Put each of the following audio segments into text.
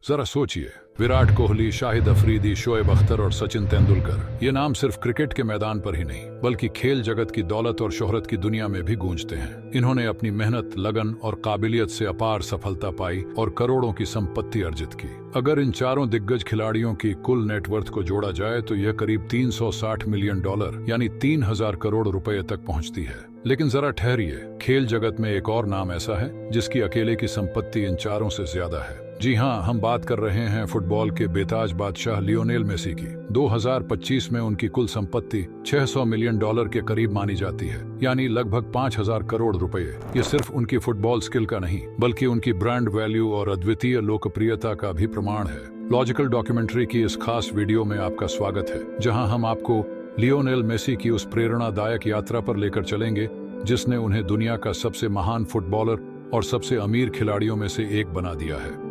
जरा सोचिए, विराट कोहली, शाहिद अफरीदी, शोएब अख्तर और सचिन तेंदुलकर, ये नाम सिर्फ क्रिकेट के मैदान पर ही नहीं बल्कि खेल जगत की दौलत और शोहरत की दुनिया में भी गूंजते हैं। इन्होंने अपनी मेहनत, लगन और काबिलियत से अपार सफलता पाई और करोड़ों की संपत्ति अर्जित की। अगर इन चारों दिग्गज खिलाड़ियों की कुल नेटवर्थ को जोड़ा जाए तो यह करीब $360 मिलियन यानी 3000 करोड़ रुपए तक पहुंचती है। लेकिन जरा ठहरिए, खेल जगत में एक और नाम ऐसा है जिसकी अकेले की संपत्ति इन चारों से ज्यादा है। जी हाँ, हम बात कर रहे हैं फुटबॉल के बेताज बादशाह लियोनेल मेसी की। 2025 में उनकी कुल संपत्ति $600 मिलियन के करीब मानी जाती है, यानी लगभग 5000 करोड़ रुपए। ये सिर्फ उनकी फुटबॉल स्किल का नहीं बल्कि उनकी ब्रांड वैल्यू और अद्वितीय लोकप्रियता का भी प्रमाण है। लॉजिकल डॉक्यूमेंट्री की इस खास वीडियो में आपका स्वागत है, जहां हम आपको लियोनेल मेसी की उस प्रेरणादायक यात्रा पर लेकर चलेंगे जिसने उन्हें दुनिया का सबसे महान फुटबॉलर और सबसे अमीर खिलाड़ियों में से एक बना दिया है।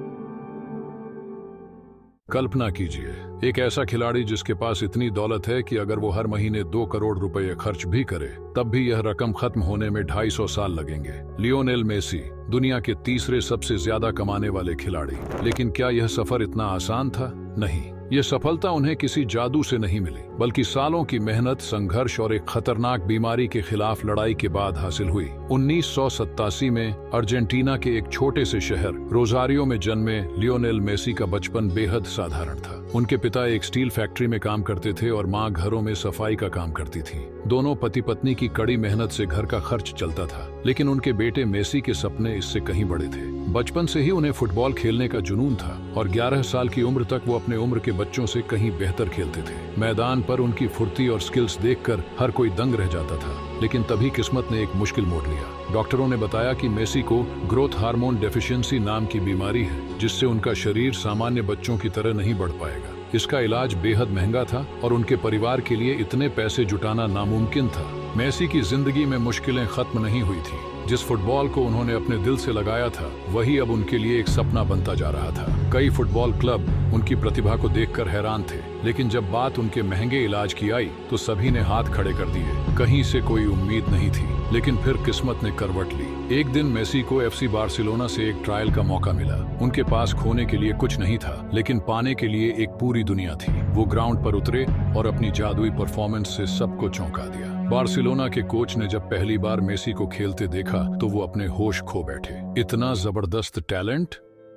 कल्पना कीजिए, एक ऐसा खिलाड़ी जिसके पास इतनी दौलत है कि अगर वो हर महीने 2 करोड़ रुपए खर्च भी करे तब भी यह रकम खत्म होने में 250 साल लगेंगे। लियोनेल मेसी दुनिया के तीसरे सबसे ज्यादा कमाने वाले खिलाड़ी। लेकिन क्या यह सफर इतना आसान था? नहीं। ये सफलता उन्हें किसी जादू से नहीं मिली बल्कि सालों की मेहनत, संघर्ष और एक खतरनाक बीमारी के खिलाफ लड़ाई के बाद हासिल हुई। 1987 में अर्जेंटीना के एक छोटे से शहर रोजारियो में जन्मे लियोनेल मेसी का बचपन बेहद साधारण था। उनके पिता एक स्टील फैक्ट्री में काम करते थे और मां घरों में सफाई का काम करती थी। दोनों पति पत्नी की कड़ी मेहनत से घर का खर्च चलता था, लेकिन उनके बेटे मेसी के सपने इससे कहीं बड़े थे। बचपन से ही उन्हें फुटबॉल खेलने का जुनून था और 11 साल की उम्र तक वो अपने उम्र के बच्चों से कहीं बेहतर खेलते थे। मैदान पर उनकी फुर्ती और स्किल्स देखकर हर कोई दंग रह जाता था। लेकिन तभी किस्मत ने एक मुश्किल मोड़ लिया। डॉक्टरों ने बताया कि मेसी को ग्रोथ हार्मोन डेफिशिएंसी नाम की बीमारी है, जिससे उनका शरीर सामान्य बच्चों की तरह नहीं बढ़ पाएगा। इसका इलाज बेहद महंगा था और उनके परिवार के लिए इतने पैसे जुटाना नामुमकिन था। मेसी की जिंदगी में मुश्किलें खत्म नहीं हुई थी। जिस फुटबॉल को उन्होंने अपने दिल से लगाया था वही अब उनके लिए एक सपना बनता जा रहा था। कई फुटबॉल क्लब उनकी प्रतिभा को देखकर हैरान थे, लेकिन जब बात उनके महंगे इलाज की आई तो सभी ने हाथ खड़े कर दिए। कहीं से कोई उम्मीद नहीं थी, लेकिन फिर किस्मत ने करवट ली। एक दिन मेसी को FC बार्सिलोना से एक ट्रायल का मौका मिला। उनके पास खोने के लिए कुछ नहीं था, लेकिन पाने के लिए एक पूरी दुनिया थी। वो ग्राउंड पर उतरे और अपनी जादुई परफॉर्मेंस से सबको चौंका दिया। बार्सिलोना के कोच ने जब पहली बार मेसी को खेलते देखा तो वो अपने होश खो बैठे। इतना जबरदस्त टैलेंट!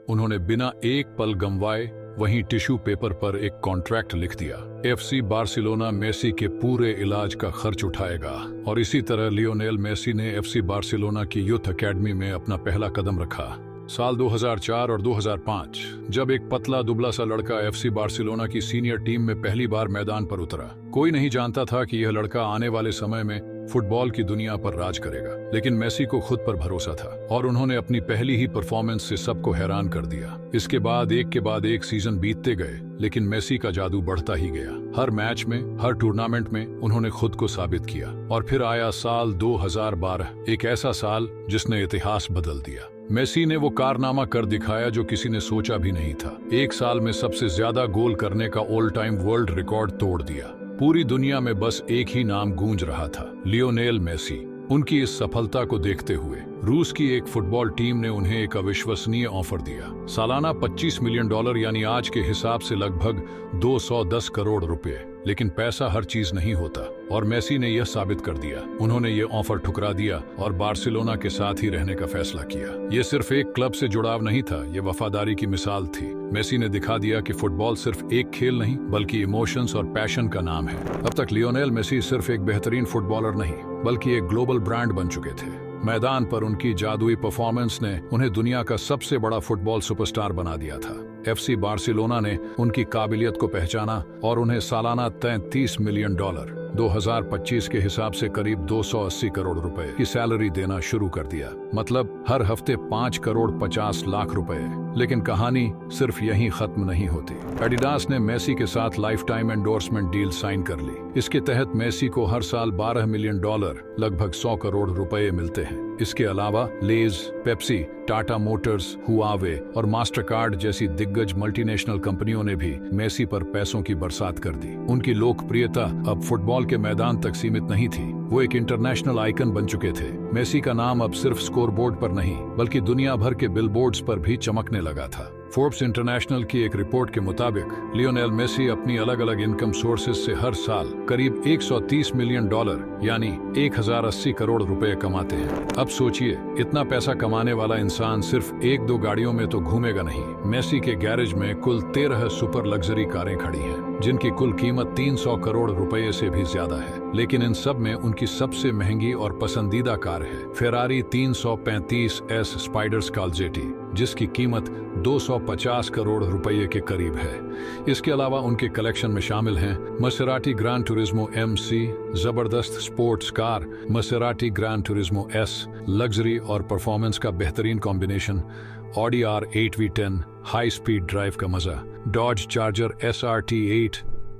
उन्होंने बिना एक पल गंवाए वहीं टिश्यू पेपर पर एक कॉन्ट्रैक्ट लिख दिया। FC बार्सिलोना मेसी के पूरे इलाज का खर्च उठाएगा। और इसी तरह लियोनेल मेसी ने FC बार्सिलोना की यूथ अकेडमी में अपना पहला कदम रखा। साल 2004 और 2005 जब एक पतला दुबला सा लड़का FC बार्सिलोना की सीनियर टीम में पहली बार मैदान पर उतरा। कोई नहीं जानता था कि यह लड़का आने वाले समय में फुटबॉल की दुनिया पर राज करेगा, लेकिन मेसी को खुद पर भरोसा था और उन्होंने अपनी पहली ही परफॉर्मेंस से सबको हैरान कर दिया। इसके बाद एक सीजन बीतते गए, लेकिन मेसी का जादू बढ़ता ही गया। हर मैच में, हर टूर्नामेंट में उन्होंने खुद को साबित किया। और फिर आया साल 2012, एक ऐसा साल जिसने इतिहास बदल दिया। मेसी ने वो कारनामा कर दिखाया जो किसी ने सोचा भी नहीं था। एक साल में सबसे ज्यादा गोल करने का ऑल टाइम वर्ल्ड रिकॉर्ड तोड़ दिया। पूरी दुनिया में बस एक ही नाम गूंज रहा था, लियोनेल मेसी। उनकी इस सफलता को देखते हुए रूस की एक फुटबॉल टीम ने उन्हें एक अविश्वसनीय ऑफर दिया। सालाना $25 मिलियन यानी आज के हिसाब से लगभग 210 करोड़ रुपए। लेकिन पैसा हर चीज नहीं होता और मेसी ने यह साबित कर दिया। उन्होंने ये ऑफर ठुकरा दिया और बार्सिलोना के साथ ही रहने का फैसला किया। ये सिर्फ एक क्लब से जुड़ाव नहीं था, ये वफादारी की मिसाल थी। मेसी ने दिखा दिया कि फुटबॉल सिर्फ एक खेल नहीं बल्कि इमोशंस और पैशन का नाम है। अब तक लियोनेल मेसी सिर्फ एक बेहतरीन फुटबॉलर नहीं बल्कि एक ग्लोबल ब्रांड बन चुके थे। मैदान पर उनकी जादुई परफॉर्मेंस ने उन्हें दुनिया का सबसे बड़ा फुटबॉल सुपरस्टार बना दिया था। FC बार्सिलोना ने उनकी काबिलियत को पहचाना और उन्हें सालाना $33 मिलियन 2025 के हिसाब से करीब 280 करोड़ रुपए की सैलरी देना शुरू कर दिया। मतलब हर हफ्ते 5 करोड़ 50 लाख रुपए। लेकिन कहानी सिर्फ यहीं खत्म नहीं होती। एडिडास ने मेसी के साथ lifetime endorsement deal sign कर ली। इसके तहत मेसी को हर साल $12 मिलियन लगभग 100 करोड़ रुपए मिलते हैं। इसके अलावा लेज, पेप्सी, टाटा मोटर्स, हुआवे और मास्टरकार्ड जैसी दिग्गज मल्टीनेशनल कंपनियों ने भी मेसी पर पैसों की बरसात कर दी। उनकी लोकप्रियता अब फुटबॉल के मैदान तक सीमित नहीं थी, वो एक इंटरनेशनल आइकन बन चुके थे। मेसी का नाम अब सिर्फ स्कोरबोर्ड पर नहीं बल्कि दुनिया भर के बिलबोर्ड्स पर भी चमकने लगा था। फोर्ब्स इंटरनेशनल की एक रिपोर्ट के मुताबिक लियोनेल मेसी अपनी अलग अलग इनकम सोर्सेज से हर साल करीब 130 मिलियन डॉलर यानी 1080 करोड़ रुपए कमाते हैं। अब सोचिए, इतना पैसा कमाने वाला इंसान सिर्फ एक दो गाड़ियों में तो घूमेगा नहीं। मेसी के गैरेज में कुल 13 सुपर लग्जरी कारें खड़ी हैं, जिनकी कुल कीमत 300 करोड़ रुपए से भी ज्यादा है। लेकिन इन सब में उनकी सबसे महंगी और पसंदीदा कार है फेरारी 335 स्पाइडर स्कालजेटी, जिसकी कीमत 250 करोड़ रुपए के करीब है। इसके अलावा उनके कलेक्शन में शामिल हैं मसेराटी ग्रांड टूरिज्मो MC, जबरदस्त sports car Maserati Gran Turismo S, luxury और परफॉर्मेंस का बेहतरीन combination Audi R8 V10, high speed drive का मजा डॉज चार्जर SRT8,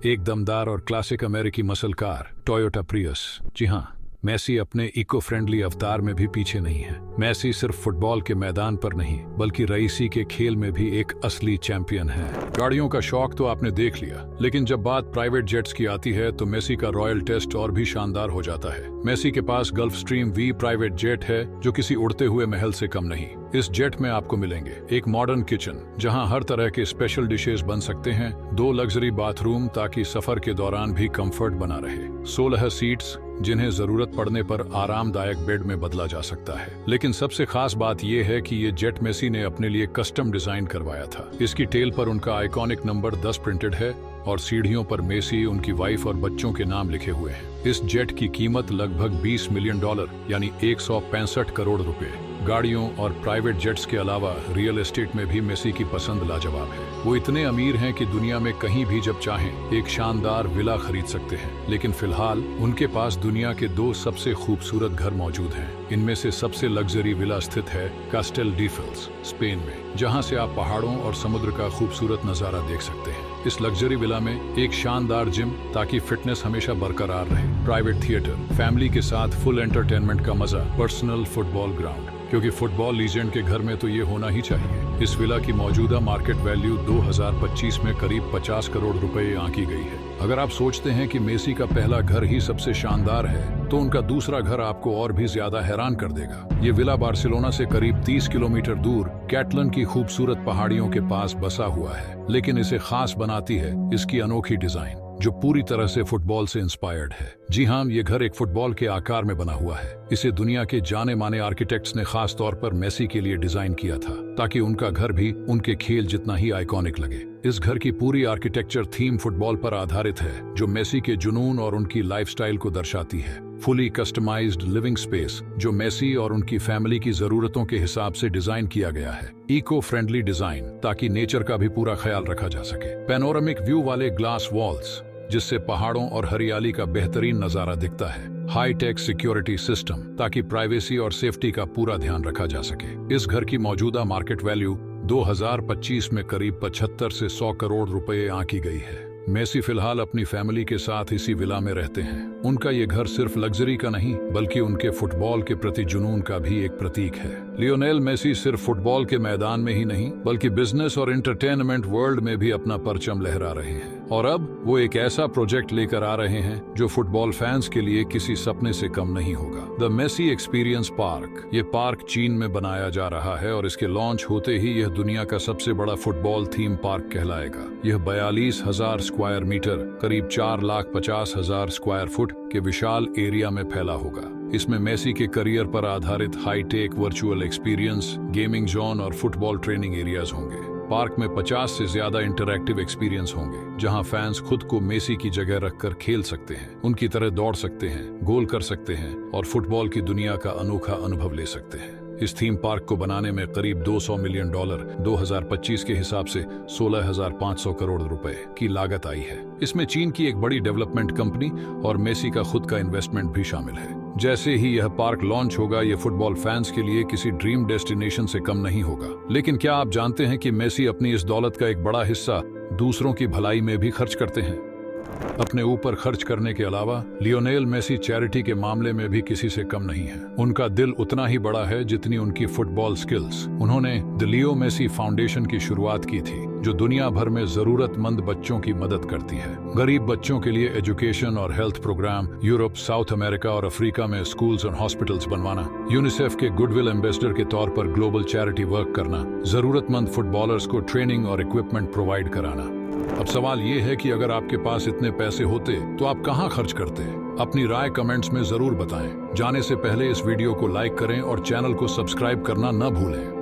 एक दमदार और क्लासिक अमेरिकी मसल कार टोयोटा प्रियस। जी हाँ, मेसी अपने इको फ्रेंडली अवतार में भी पीछे नहीं है। मेसी सिर्फ फुटबॉल के मैदान पर नहीं बल्कि रईसी के खेल में भी एक असली चैंपियन है। गाड़ियों का शौक तो आपने देख लिया, लेकिन जब बात प्राइवेट जेट्स की आती है तो मेसी का रॉयल टेस्ट और भी शानदार हो जाता है। मेसी के पास Gulfstream V private jet है, जो किसी उड़ते हुए महल से कम नहीं। इस जेट में आपको मिलेंगे एक मॉडर्न किचन जहां हर तरह के स्पेशल डिशेस बन सकते हैं, 2 लग्जरी बाथरूम ताकि सफर के दौरान भी कंफर्ट बना रहे, 16 सीट्स जिन्हें जरूरत पड़ने पर आरामदायक बेड में बदला जा सकता है। लेकिन सबसे खास बात यह है कि ये जेट मेसी ने अपने लिए कस्टम डिजाइन करवाया था। इसकी टेल पर उनका आइकॉनिक नंबर 10 प्रिंटेड है और सीढ़ियों पर मेसी, उनकी वाइफ और बच्चों के नाम लिखे हुए हैं। इस जेट की कीमत लगभग 20 मिलियन डॉलर यानी 165 करोड़ रुपए। गाड़ियों और प्राइवेट जेट्स के अलावा रियल एस्टेट में भी मेसी की पसंद लाजवाब है। वो इतने अमीर हैं कि दुनिया में कहीं भी जब चाहें एक शानदार विला खरीद सकते हैं। लेकिन फिलहाल उनके पास दुनिया के 2 सबसे खूबसूरत घर मौजूद हैं। इनमें से सबसे लग्जरी विला स्थित है कास्टेल डीफेल्स, स्पेन में, जहां से आप पहाड़ों और समुद्र का खूबसूरत नजारा देख सकते हैं। इस लग्जरी विला में एक शानदार जिम ताकि फिटनेस हमेशा बरकरार रहे, प्राइवेट थिएटर, फैमिली के साथ फुल एंटरटेनमेंट का मजा, पर्सनल फुटबॉल ग्राउंड, क्योंकि फुटबॉल लीजेंड के घर में तो ये होना ही चाहिए। इस विला की मौजूदा मार्केट वैल्यू 2025 में करीब 50 करोड़ रुपए आंकी गई है। अगर आप सोचते हैं कि मेसी का पहला घर ही सबसे शानदार है, तो उनका दूसरा घर आपको और भी ज्यादा हैरान कर देगा। ये विला बार्सिलोना से करीब 30 किलोमीटर दूर कैटलन की खूबसूरत पहाड़ियों के पास बसा हुआ है, लेकिन इसे खास बनाती है इसकी अनोखी डिजाइन, जो पूरी तरह से फुटबॉल से इंस्पायर्ड है। जी हाँ, ये घर एक फुटबॉल के आकार में बना हुआ है। इसे दुनिया के जाने माने आर्किटेक्ट्स ने खास तौर पर मेसी के लिए डिजाइन किया था, ताकि उनका घर भी उनके खेल जितना ही आइकॉनिक लगे। इस घर की पूरी आर्किटेक्चर थीम फुटबॉल पर आधारित है, जो मेसी के जुनून और उनकी लाइफस्टाइल को दर्शाती है। फुली कस्टमाइज्ड लिविंग स्पेस जो मेसी और उनकी फैमिली की जरूरतों के हिसाब से डिजाइन किया गया है। इको फ्रेंडली डिजाइन ताकि नेचर का भी पूरा ख्याल रखा जा सके। पैनोरामिक व्यू वाले ग्लास वॉल्स जिससे पहाड़ों और हरियाली का बेहतरीन नजारा दिखता है। हाई टेक सिक्योरिटी सिस्टम ताकि प्राइवेसी और सेफ्टी का पूरा ध्यान रखा जा सके। इस घर की मौजूदा मार्केट वैल्यू 2025 में करीब 75 से 100 करोड़ रुपए आंकी गई है। मेसी फिलहाल अपनी फैमिली के साथ इसी विला में रहते हैं। उनका ये घर सिर्फ लग्जरी का नहीं बल्कि उनके फुटबॉल के प्रति जुनून का भी एक प्रतीक है। लियोनेल मेसी सिर्फ फुटबॉल के मैदान में ही नहीं बल्कि बिजनेस और एंटरटेनमेंट वर्ल्ड में भी अपना परचम लहरा रहे हैं। और अब वो एक ऐसा प्रोजेक्ट लेकर आ रहे हैं जो फुटबॉल फैंस के लिए किसी सपने से कम नहीं होगा। The Messi experience park. ये पार्क चीन में बनाया जा रहा है और इसके लॉन्च होते ही यह दुनिया का सबसे बड़ा फुटबॉल थीम पार्क कहलाएगा। यह 42,000 स्क्वायर मीटर करीब 4,50,000 स्क्वायर फुट के विशाल एरिया में फैला होगा। इसमें मेसी के करियर पर आधारित hi tech virtual experience, gaming zone और फुटबॉल ट्रेनिंग एरियाज होंगे। पार्क में 50 से ज्यादा इंटरैक्टिव एक्सपीरियंस होंगे, जहां फैंस खुद को मेसी की जगह रखकर खेल सकते हैं, उनकी तरह दौड़ सकते हैं, गोल कर सकते हैं और फुटबॉल की दुनिया का अनोखा अनुभव ले सकते हैं। इस थीम पार्क को बनाने में करीब $200 मिलियन 2025 के हिसाब से 16,500 करोड़ रुपए की लागत आई है। इसमें चीन की एक बड़ी डेवलपमेंट कंपनी और मेसी का खुद का इन्वेस्टमेंट भी शामिल है। जैसे ही यह पार्क लॉन्च होगा, यह फुटबॉल फैंस के लिए किसी ड्रीम डेस्टिनेशन से कम नहीं होगा। लेकिन क्या आप जानते हैं कि मेसी अपनी इस दौलत का एक बड़ा हिस्सा दूसरों की भलाई में भी खर्च करते हैं? अपने ऊपर खर्च करने के अलावा लियोनेल मेसी चैरिटी के मामले में भी किसी से कम नहीं है। उनका दिल उतना ही बड़ा है जितनी उनकी फुटबॉल स्किल्स। उन्होंने द लियो मेसी फाउंडेशन की शुरुआत की थी, जो दुनिया भर में जरूरतमंद बच्चों की मदद करती है। गरीब बच्चों के लिए एजुकेशन और health programme, Europe, South America और अफ्रीका में स्कूल्स और हॉस्पिटल्स बनवाना, यूनिसेफ के गुडविल एम्बेसडर के तौर पर ग्लोबल चैरिटी वर्क करना, जरूरतमंद फुटबॉलर्स को ट्रेनिंग और इक्विपमेंट प्रोवाइड कराना। अब सवाल ये है कि अगर आपके पास इतने पैसे होते तो आप कहां खर्च करते? अपनी राय कमेंट्स में जरूर बताएं। जाने से पहले इस वीडियो को लाइक करें और चैनल को सब्सक्राइब करना न भूलें।